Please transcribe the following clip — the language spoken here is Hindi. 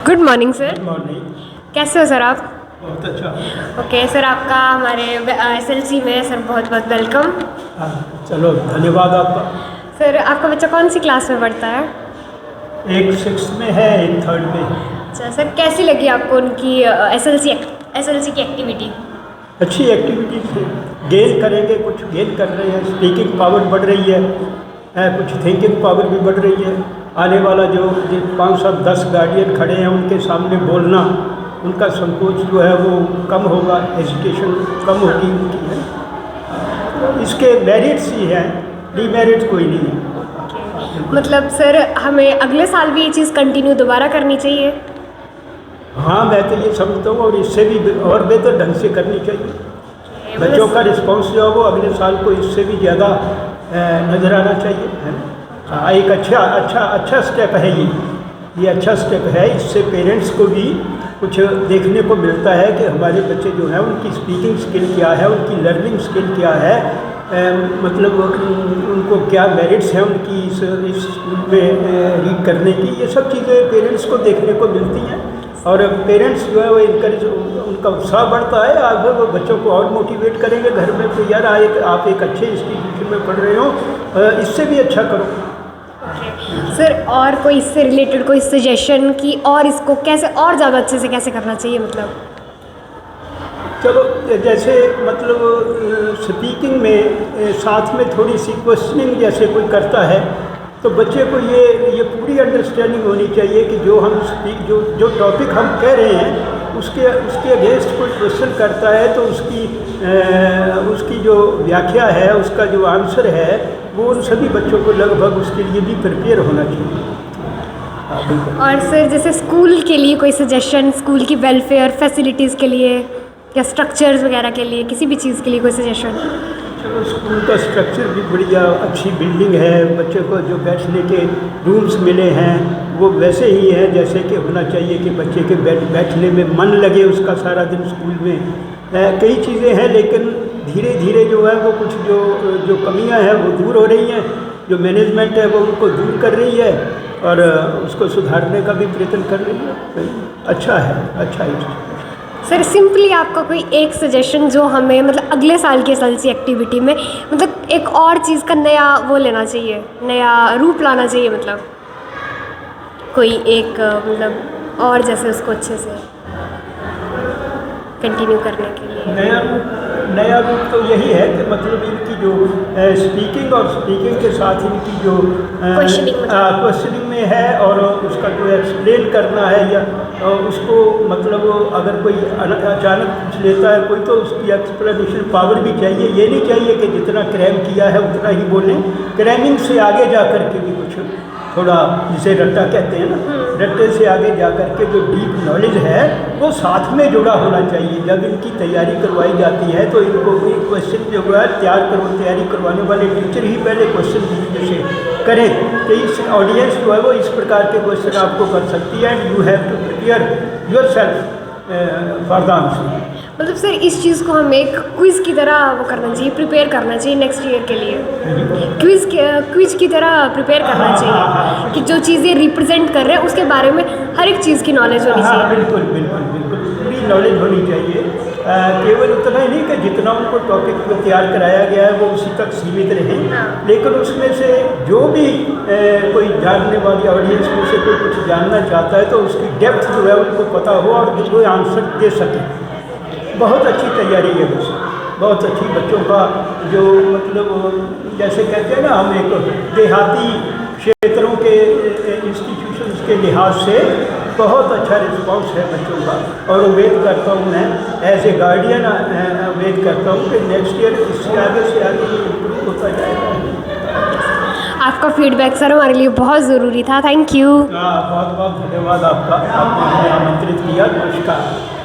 Good morning sir. Good morning. कैसे हो सर आप? बहुत अच्छा। ओके सर, आपका हमारे एसएलसी में सर बहुत बहुत वेलकम। हाँ, चलो धन्यवाद आपका। सर आपका बच्चा कौन सी क्लास में पढ़ता है? एक 6th में है, एक 3rd में है। अच्छा सर, कैसी लगी आपको उनकी एसएलसी की एक्टिविटी? अच्छी एक्टिविटीज है, गेन करेंगे, कुछ गेन कर रहे हैं, स्पीकिंग पावर बढ़ रही है, कुछ थिंकिंग पावर भी बढ़ रही है। आने वाला जो 5-10 गार्डियन खड़े हैं उनके सामने बोलना, उनका संकोच जो है वो कम होगा, एजुकेशन कम होगी उनकी है। इसके मेरिट्स ही हैं, डीमेरिट कोई नहीं है। मतलब सर हमें अगले साल भी ये चीज़ कंटिन्यू दोबारा करनी चाहिए? हाँ, मैं तो ये समझता हूँ, और इससे भी और बेहतर ढंग से करनी चाहिए। बच्चों का रिस्पांस जो है वो अगले साल को इससे भी ज़्यादा नज़र आना चाहिए, है ना। एक अच्छा स्टेप है ये अच्छा स्टेप है। इससे पेरेंट्स को भी कुछ देखने को मिलता है कि हमारे बच्चे जो हैं उनकी स्पीकिंग स्किल क्या है, उनकी लर्निंग स्किल क्या है, मतलब उनको क्या मेरिट्स हैं उनकी इस स्कूल में रीड करने की। ये सब चीज़ें पेरेंट्स को देखने को मिलती हैं और पेरेंट्स जो है वो इनकरेज, उनका उत्साह बढ़ता है। आप वो बच्चों को और मोटिवेट करेंगे घर में, तो यार आप एक अच्छे इंस्टीट्यूशन में पढ़ रहे हो, इससे भी अच्छा करो। सर और कोई इससे रिलेटेड कोई सजेशन कि और इसको कैसे और ज़्यादा अच्छे से कैसे करना चाहिए? मतलब चलो, जैसे मतलब स्पीकिंग में साथ में थोड़ी सी क्वेश्चनिंग जैसे कोई करता है तो बच्चे को ये पूरी अंडरस्टैंडिंग होनी चाहिए कि जो टॉपिक हम कह रहे हैं उसके अगेंस्ट कोई क्वेश्चन करता है तो उसकी जो व्याख्या है, उसका जो आंसर है, वो उन सभी बच्चों को लगभग उसके लिए भी प्रिपेयर होना चाहिए। और सर जैसे स्कूल के लिए कोई सजेशन, स्कूल की वेलफेयर फैसिलिटीज़ के लिए या स्ट्रक्चर्स वगैरह के लिए, किसी भी चीज़ के लिए कोई सजेशन? चलो, स्कूल का स्ट्रक्चर भी बढ़िया, अच्छी बिल्डिंग है, बच्चों को जो बैठने के रूम्स मिले हैं वो वैसे ही हैं जैसे कि होना चाहिए कि बच्चे के बैठने में मन लगे उसका सारा दिन स्कूल में। कई चीज़ें हैं लेकिन धीरे धीरे जो है वो कुछ जो कमियां हैं वो दूर हो रही हैं, जो मैनेजमेंट है वो उनको दूर कर रही है और उसको सुधारने का भी प्रयत्न कर रही है। अच्छा है। सर सिंपली आपका कोई एक सजेशन जो हमें मतलब अगले साल की एसएलसी एक्टिविटी में मतलब एक और चीज़ का नया वो लेना चाहिए, नया रूप लाना चाहिए, मतलब कोई एक मतलब और जैसे उसको अच्छे से कंटिन्यू करने के लिए नया रूप तो यही है कि मतलब इनकी जो स्पीकिंग और स्पीकिंग के साथ इनकी जो क्वेश्चनिंग में है और उसका जो एक्सप्लेन करना है या उसको मतलब अगर कोई अचानक पूछ लेता है कोई तो उसकी एक्सप्लेनेशन पावर भी चाहिए। ये नहीं चाहिए कि जितना क्रैम किया है उतना ही बोलें, क्रैमिंग से आगे जा कर के भी कुछ थोड़ा, जिसे रट्टा कहते हैं ना, रट्टे से आगे जा कर के जो डीप नॉलेज है वो साथ में जुड़ा होना चाहिए। जब इनकी तैयारी करवाई जाती है तो इनको क्वेश्चन जो है तैयारी करवाने वाले टीचर ही पहले क्वेश्चन जैसे करें कि इस ऑडियंस जो है वो इस प्रकार के क्वेश्चन आपको कर सकती है, and you have to prepare yourself for the answer. मतलब सर इस चीज़ को हमें एक क्विज़ की तरह वो करना चाहिए, प्रिपेयर करना चाहिए नेक्स्ट ईयर के लिए। क्विज़ की तरह प्रिपेयर करना चाहिए कि जो चीज़ें रिप्रेजेंट कर रहे हैं उसके बारे में हर एक चीज़ की नॉलेज होनी चाहिए। बिल्कुल पूरी नॉलेज होनी चाहिए। केवल उतना ही नहीं कि जितना उनको टॉपिक पर तैयार कराया गया है वो उसी तक सीमित रहे, लेकिन उसमें से जो भी कोई जानने वाली ऑडियंस में से कोई कुछ जानना चाहता है तो उसकी डेप्थ जो है उनको पता हो और वो आंसर दे सके। बहुत अच्छी तैयारी है बस, बहुत अच्छी। बच्चों का जो मतलब जैसे कहते हैं ना, हम एक देहाती क्षेत्रों के इंस्टीट्यूशंस के लिहाज से बहुत अच्छा रिस्पांस है बच्चों का, और उम्मीद करता हूँ मैं एज ए गार्डियन उम्मीद करता हूँ कि नेक्स्ट ईयर इससे आगे इम्प्रूव होता जाएगा। आपका फीडबैक सर हमारे लिए बहुत ज़रूरी था। Thank you. बहुत बहुत धन्यवाद आपका, आपने हमें आमंत्रित किया। नमस्कार।